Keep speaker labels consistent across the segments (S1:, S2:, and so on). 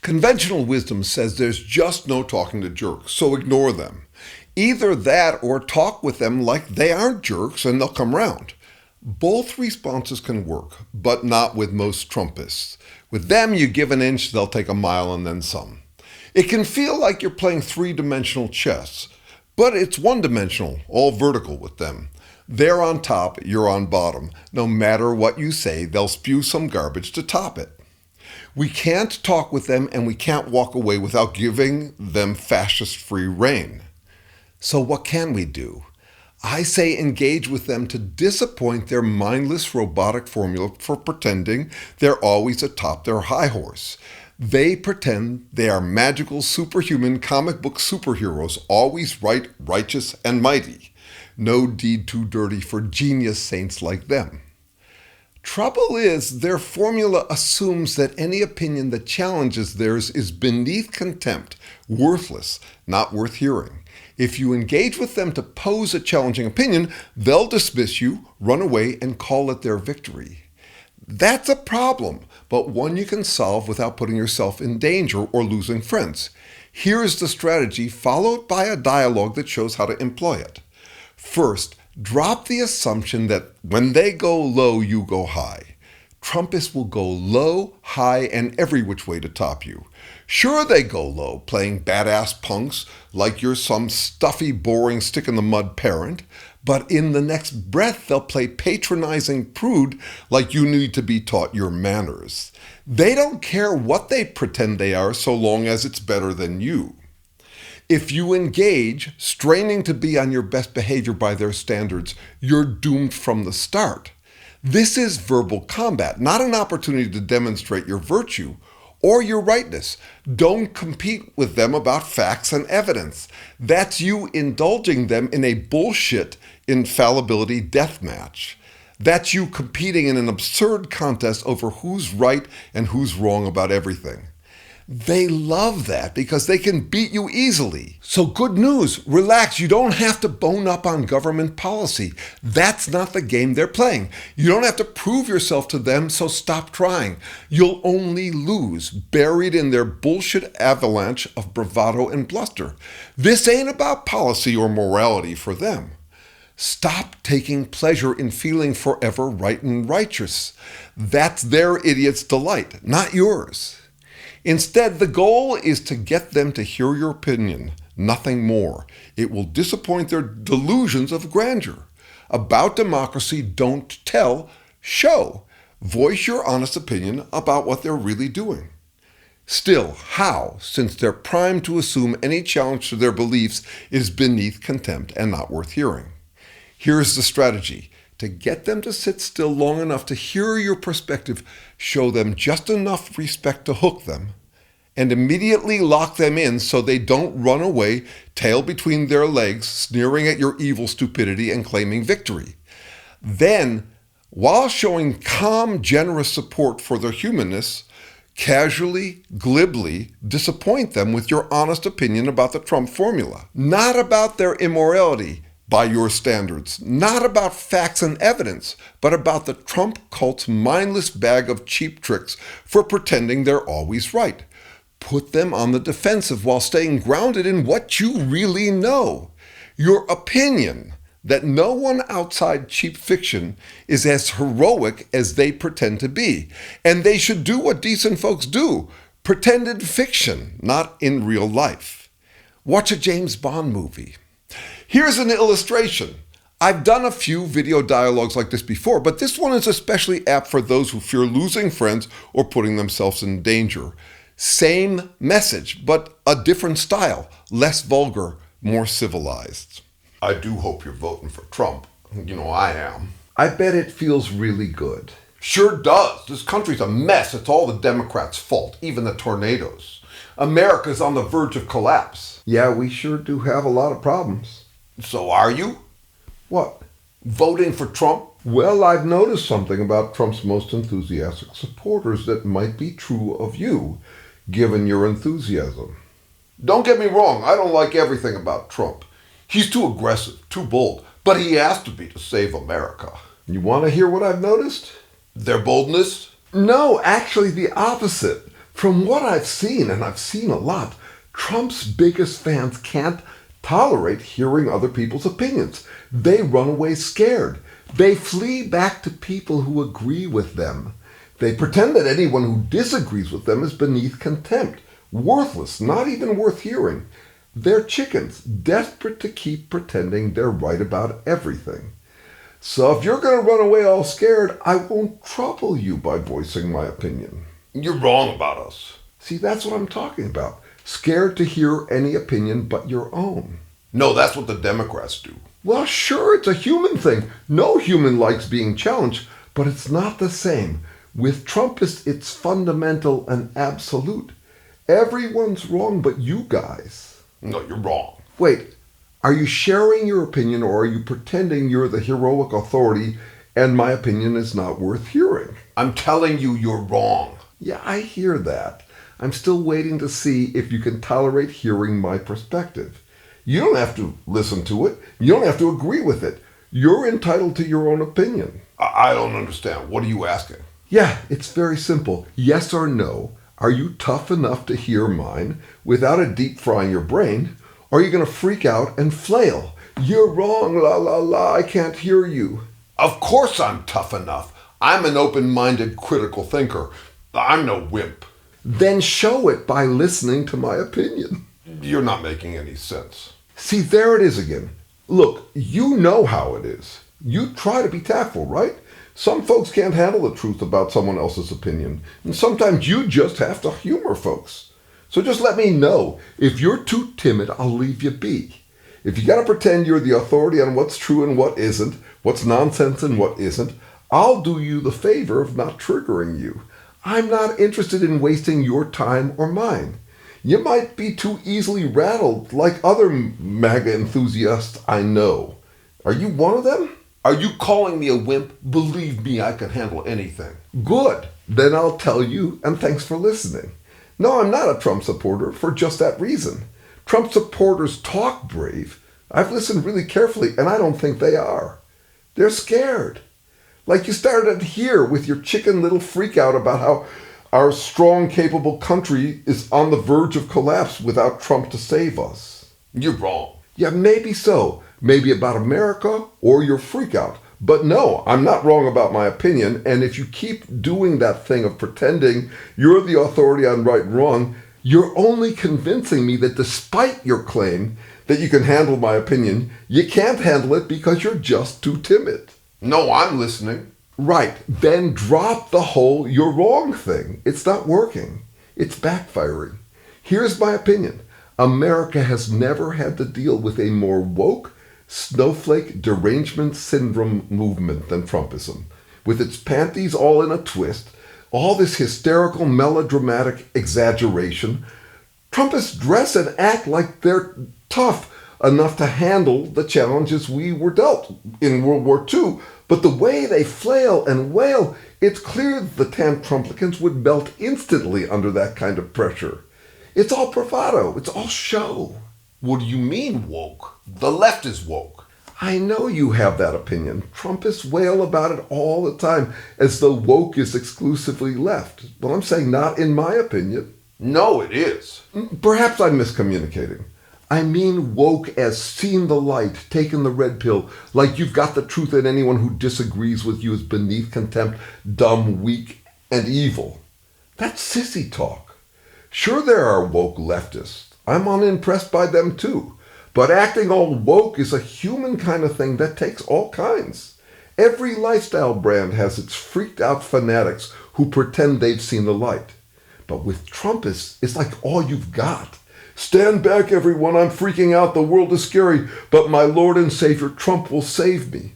S1: Conventional wisdom says there's just no talking to jerks, so ignore them. Either that or talk with them like they aren't jerks and they'll come round. Both responses can work, but not with most Trumpists. With them, you give an inch, they'll take a mile and then some. It can feel like you're playing three-dimensional chess, but it's one-dimensional, all vertical with them. They're on top, you're on bottom. No matter what you say, they'll spew some garbage to top it. We can't talk with them and we can't walk away without giving them fascist-free rein. So what can we do? I say engage with them to disappoint their mindless robotic formula for pretending they're always atop their high horse. They pretend they are magical, superhuman comic book superheroes, always right, righteous, and mighty. No deed too dirty for genius saints like them. Trouble is, their formula assumes that any opinion that challenges theirs is beneath contempt, worthless, not worth hearing. If you engage with them to pose a challenging opinion, they'll dismiss you, run away, and call it their victory. That's a problem, but one you can solve without putting yourself in danger or losing friends. Here's the strategy, followed by a dialogue that shows how to employ it. First, drop the assumption that when they go low, you go high. Trumpists will go low, high, and every which way to top you. Sure, they go low, playing badass punks like you're some stuffy, boring, stick-in-the-mud parent, but in the next breath, they'll play patronizing prude like you need to be taught your manners. They don't care what they pretend they are so long as it's better than you. If you engage, straining to be on your best behavior by their standards, you're doomed from the start. This is verbal combat, not an opportunity to demonstrate your virtue or your rightness. Don't compete with them about facts and evidence. That's you indulging them in a bullshit infallibility death match. That's you competing in an absurd contest over who's right and who's wrong about everything. They love that because they can beat you easily. So good news, relax. You don't have to bone up on government policy. That's not the game they're playing. You don't have to prove yourself to them, so stop trying. You'll only lose, buried in their bullshit avalanche of bravado and bluster. This ain't about policy or morality for them. Stop taking pleasure in feeling forever right and righteous. That's their idiot's delight, not yours. Instead, the goal is to get them to hear your opinion, nothing more. It will disappoint their delusions of grandeur. About democracy, don't tell, show. Voice your honest opinion about what they're really doing. Still, how, since they're primed to assume any challenge to their beliefs is beneath contempt and not worth hearing? Here's the strategy. To get them to sit still long enough to hear your perspective, show them just enough respect to hook them, and immediately lock them in so they don't run away, tail between their legs, sneering at your evil stupidity and claiming victory. Then, while showing calm, generous support for their humanness, casually, glibly disappoint them with your honest opinion about the Trump formula, not about their immorality, by your standards, not about facts and evidence, but about the Trump cult's mindless bag of cheap tricks for pretending they're always right. Put them on the defensive while staying grounded in what you really know. Your opinion that no one outside cheap fiction is as heroic as they pretend to be, and they should do what decent folks do, pretended fiction, not in real life. Watch a James Bond movie. Here's an illustration. I've done a few video dialogues like this before, but this one is especially apt for those who fear losing friends or putting themselves in danger. Same message, but a different style, less vulgar, more civilized. I do hope you're voting for Trump. You know I am. I bet it feels really good. Sure does. This country's a mess. It's all the Democrats' fault, even the tornadoes. America's on the verge of collapse. Yeah, we sure do have a lot of problems. So are you? What? Voting for Trump? Well, I've noticed something about Trump's most enthusiastic supporters that might be true of you, given your enthusiasm. Don't get me wrong, I don't like everything about Trump. He's too aggressive, too bold, but he has to be to save America. You want to hear what I've noticed? Their boldness? No, actually the opposite. From what I've seen, and I've seen a lot, Trump's biggest fans can't tolerate hearing other people's opinions. They run away scared. They flee back to people who agree with them. They pretend that anyone who disagrees with them is beneath contempt, worthless, not even worth hearing. They're chickens, desperate to keep pretending they're right about everything. So if you're going to run away all scared, I won't trouble you by voicing my opinion. You're wrong about us. See, that's what I'm talking about. Scared to hear any opinion but your own. No, that's what the Democrats do. Well, sure, it's a human thing. No human likes being challenged, but it's not the same. With Trumpists, it's fundamental and absolute. Everyone's wrong but you guys. No, you're wrong. Wait, are you sharing your opinion or are you pretending you're the heroic authority and my opinion is not worth hearing? I'm telling you you're wrong. Yeah, I hear that. I'm still waiting to see if you can tolerate hearing my perspective. You don't have to listen to it. You don't have to agree with it. You're entitled to your own opinion. I don't understand. What are you asking? Yeah, it's very simple. Yes or no. Are you tough enough to hear mine without it deep frying your brain? Or are you going to freak out and flail? You're wrong, la la la, I can't hear you. Of course I'm tough enough. I'm an open-minded critical thinker. I'm no wimp. Then show it by listening to my opinion. You're not making any sense. See, there it is again. Look, you know how it is. You try to be tactful, right? Some folks can't handle the truth about someone else's opinion, and sometimes you just have to humor folks. So just let me know. If you're too timid, I'll leave you be. If you gotta pretend you're the authority on what's true and what isn't, what's nonsense and what isn't, I'll do you the favor of not triggering you. I'm not interested in wasting your time or mine. You might be too easily rattled like other MAGA enthusiasts I know. Are you one of them? Are you calling me a wimp? Believe me, I can handle anything. Good. Then I'll tell you, and thanks for listening. No, I'm not a Trump supporter for just that reason. Trump supporters talk brave. I've listened really carefully, and I don't think they are. They're scared. Like you started here with your chicken little freak out about how our strong, capable country is on the verge of collapse without Trump to save us. You're wrong. Yeah, maybe so. Maybe about America or your freak out. But no, I'm not wrong about my opinion. And if you keep doing that thing of pretending you're the authority on right and wrong, you're only convincing me that despite your claim that you can handle my opinion, you can't handle it because you're just too timid. No, I'm listening. Right, then drop the whole "you're wrong" thing. It's not working. It's backfiring. Here's my opinion. America has never had to deal with a more woke, snowflake derangement syndrome movement than Trumpism. With its panties all in a twist, all this hysterical, melodramatic exaggeration, Trumpists dress and act like they're tough enough to handle the challenges we were dealt in World War II. But the way they flail and wail, it's clear that the Trumplicans would melt instantly under that kind of pressure. It's all bravado. It's all show. What do you mean woke? The left is woke. I know you have that opinion. Trumpists wail about it all the time, as though woke is exclusively left. But I'm saying not in my opinion. No, it is. Perhaps I'm miscommunicating. I mean woke as seen the light, taken the red pill, like you've got the truth and anyone who disagrees with you is beneath contempt, dumb, weak, and evil. That's sissy talk. Sure, there are woke leftists. I'm unimpressed by them too. But acting all woke is a human kind of thing that takes all kinds. Every lifestyle brand has its freaked out fanatics who pretend they've seen the light. But with Trumpists, it's like all you've got. Stand back, everyone. I'm freaking out. The world is scary, but my Lord and Savior Trump will save me.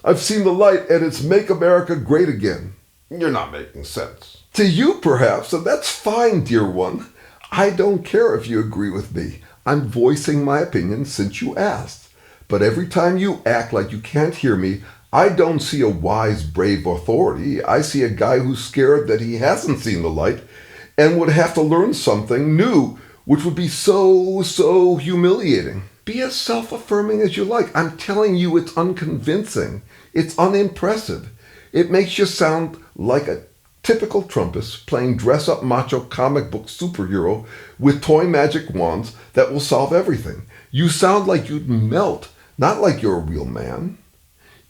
S1: I've seen the light, and it's make America great again. You're not making sense. To you, perhaps, and that's fine, dear one. I don't care if you agree with me. I'm voicing my opinion since you asked. But every time you act like you can't hear me, I don't see a wise, brave authority. I see a guy who's scared that he hasn't seen the light and would have to learn something new, which would be so humiliating. Be as self-affirming as you like. I'm telling you, it's unconvincing. It's unimpressive. It makes you sound like a typical Trumpists playing dress-up macho comic book superhero with toy magic wands that will solve everything. You sound like you'd melt, not like you're a real man.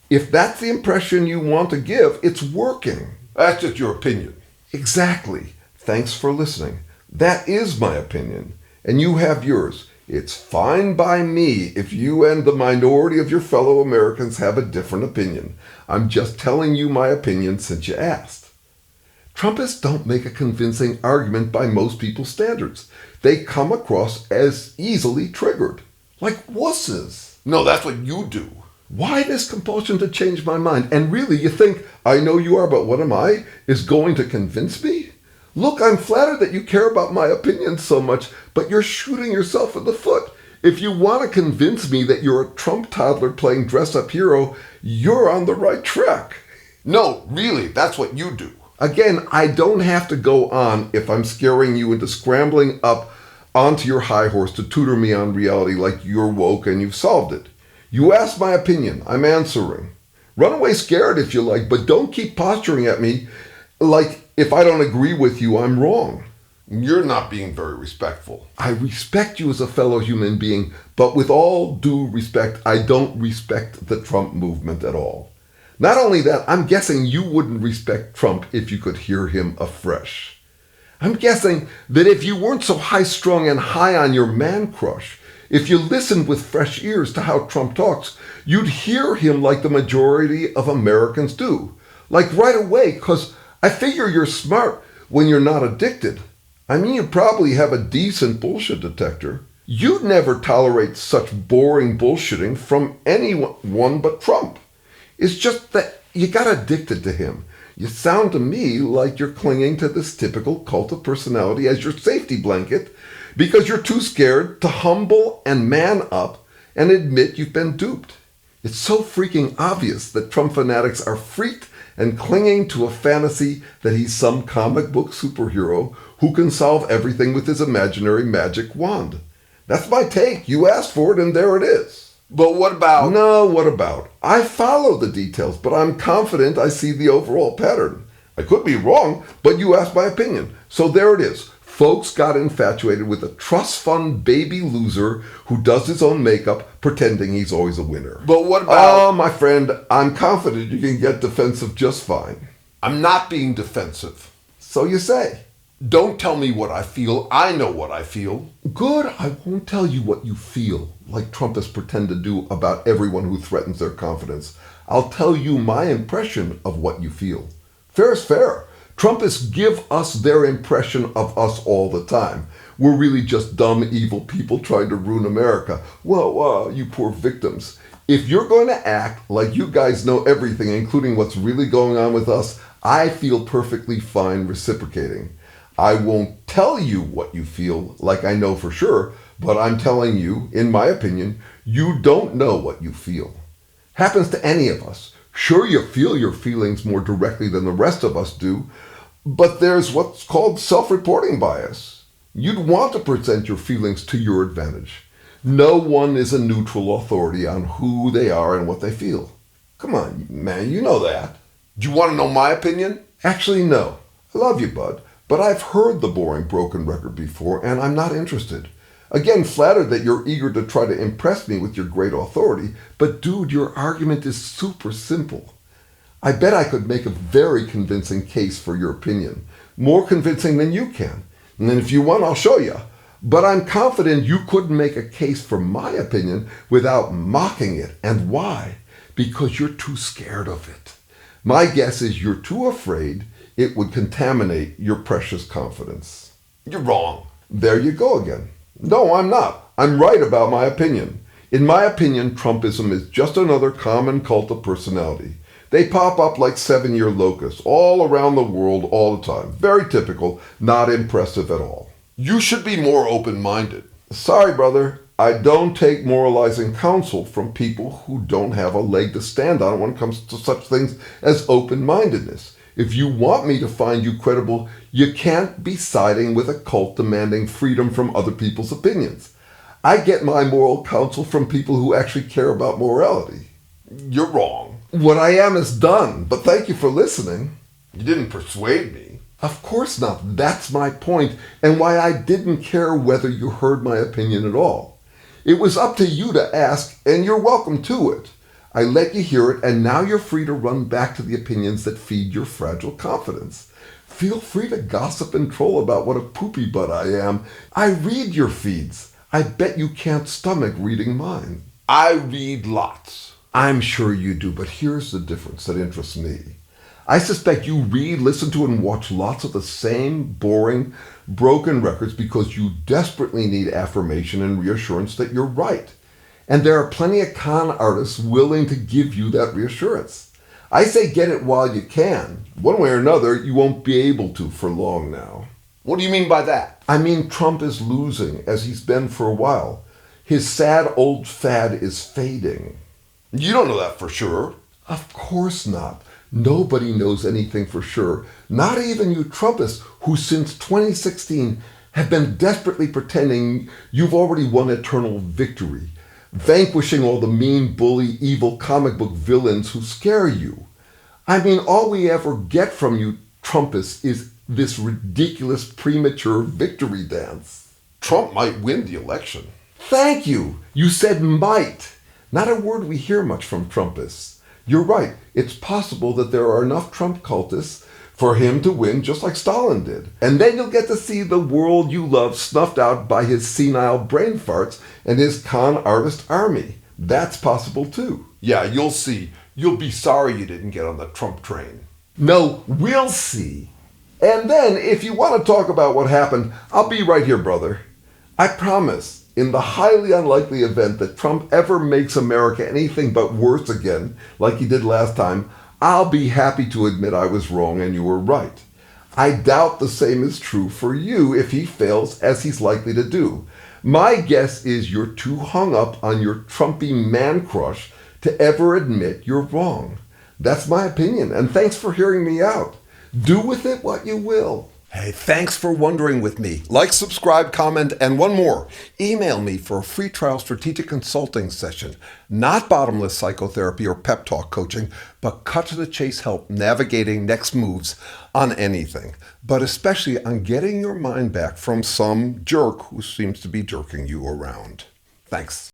S1: If that's the impression you want to give, it's working. That's just your opinion. Exactly. Thanks for listening. That is my opinion, and you have yours. It's fine by me if you and the minority of your fellow Americans have a different opinion. I'm just telling you my opinion since you asked. Trumpists don't make a convincing argument by most people's standards. They come across as easily triggered, like wusses. No, that's what you do. Why this compulsion to change my mind? And really, you think, I know you are, but what am I, is going to convince me? Look, I'm flattered that you care about my opinion so much, but you're shooting yourself in the foot. If you want to convince me that you're a Trump toddler playing dress-up hero, you're on the right track. No, really, that's what you do. Again, I don't have to go on if I'm scaring you into scrambling up onto your high horse to tutor me on reality like you're woke and you've solved it. You asked my opinion. I'm answering. Run away scared if you like, but don't keep posturing at me like if I don't agree with you, I'm wrong. You're not being very respectful. I respect you as a fellow human being, but with all due respect, I don't respect the Trump movement at all. Not only that, I'm guessing you wouldn't respect Trump if you could hear him afresh. I'm guessing that if you weren't so high-strung and high on your man crush, if you listened with fresh ears to how Trump talks, you'd hear him like the majority of Americans do. Like right away, because I figure you're smart when you're not addicted. I mean, you probably have a decent bullshit detector. You'd never tolerate such boring bullshitting from anyone but Trump. It's just that you got addicted to him. You sound to me like you're clinging to this typical cult of personality as your safety blanket because you're too scared to humble and man up and admit you've been duped. It's so freaking obvious that Trump fanatics are freaked and clinging to a fantasy that he's some comic book superhero who can solve everything with his imaginary magic wand. That's my take. You asked for it and there it is. But what about... No, what about? I follow the details, but I'm confident I see the overall pattern. I could be wrong, but you asked my opinion. So there it is. Folks got infatuated with a trust fund baby loser who does his own makeup, pretending he's always a winner. But what about... Oh, my friend, I'm confident you can get defensive just fine. I'm not being defensive. So you say. Don't tell me what I feel. I know what I feel. Good. I won't tell you what you feel, like Trumpists pretend to do about everyone who threatens their confidence. I'll tell you my impression of what you feel. Fair is fair. Trumpists give us their impression of us all the time. We're really just dumb, evil people trying to ruin America. Well, you poor victims. If you're going to act like you guys know everything, including what's really going on with us, I feel perfectly fine reciprocating. I won't tell you what you feel like I know for sure, but I'm telling you, in my opinion, you don't know what you feel. Happens to any of us. Sure, you feel your feelings more directly than the rest of us do, but there's what's called self-reporting bias. You'd want to present your feelings to your advantage. No one is a neutral authority on who they are and what they feel. Come on, man, you know that. Do you want to know my opinion? Actually, no. I love you, bud. But I've heard the boring broken record before, and I'm not interested. Again, flattered that you're eager to try to impress me with your great authority, but dude, your argument is super simple. I bet I could make a very convincing case for your opinion, more convincing than you can. And then if you want, I'll show you. But I'm confident you couldn't make a case for my opinion without mocking it. And why? Because you're too scared of it. My guess is you're too afraid it would contaminate your precious confidence. You're wrong. There you go again. No, I'm not. I'm right about my opinion. In my opinion, Trumpism is just another common cult of personality. They pop up like 7-year locusts all around the world all the time. Very typical, not impressive at all. You should be more open-minded. Sorry, brother. I don't take moralizing counsel from people who don't have a leg to stand on when it comes to such things as open-mindedness. If you want me to find you credible, you can't be siding with a cult demanding freedom from other people's opinions. I get my moral counsel from people who actually care about morality. You're wrong. What I am is done, but thank you for listening. You didn't persuade me. Of course not. That's my point, and why I didn't care whether you heard my opinion at all. It was up to you to ask, and you're welcome to it. I let you hear it, and now you're free to run back to the opinions that feed your fragile confidence. Feel free to gossip and troll about what a poopy butt I am. I read your feeds. I bet you can't stomach reading mine. I read lots. I'm sure you do, but here's the difference that interests me. I suspect you read, listen to, and watch lots of the same boring, broken records because you desperately need affirmation and reassurance that you're right. And there are plenty of con artists willing to give you that reassurance. I say get it while you can. One way or another, you won't be able to for long now. What do you mean by that? I mean Trump is losing, as he's been for a while. His sad old fad is fading. You don't know that for sure. Of course not. Nobody knows anything for sure. Not even you Trumpists, who since 2016 have been desperately pretending you've already won eternal victory, vanquishing all the mean, bully, evil comic book villains who scare you. I mean, all we ever get from you Trumpists is this ridiculous premature victory dance. Trump might win the election. Thank you. You said might. Not a word we hear much from Trumpists. You're right. It's possible that there are enough Trump cultists for him to win just like Stalin did. And then you'll get to see the world you love snuffed out by his senile brain farts and his con artist army. That's possible too. Yeah, you'll see. You'll be sorry you didn't get on the Trump train. No, we'll see. And then, if you want to talk about what happened, I'll be right here, brother. I promise. In the highly unlikely event that Trump ever makes America anything but worse again, like he did last time, I'll be happy to admit I was wrong and you were right. I doubt the same is true for you if he fails, as he's likely to do. My guess is you're too hung up on your Trumpy man crush to ever admit you're wrong. That's my opinion, and thanks for hearing me out. Do with it what you will. Hey, thanks for wondering with me. Like, subscribe, comment, and one more. Email me for a free trial strategic consulting session. Not bottomless psychotherapy or pep talk coaching, but cut-to-the-chase help navigating next moves on anything, but especially on getting your mind back from some jerk who seems to be jerking you around. Thanks.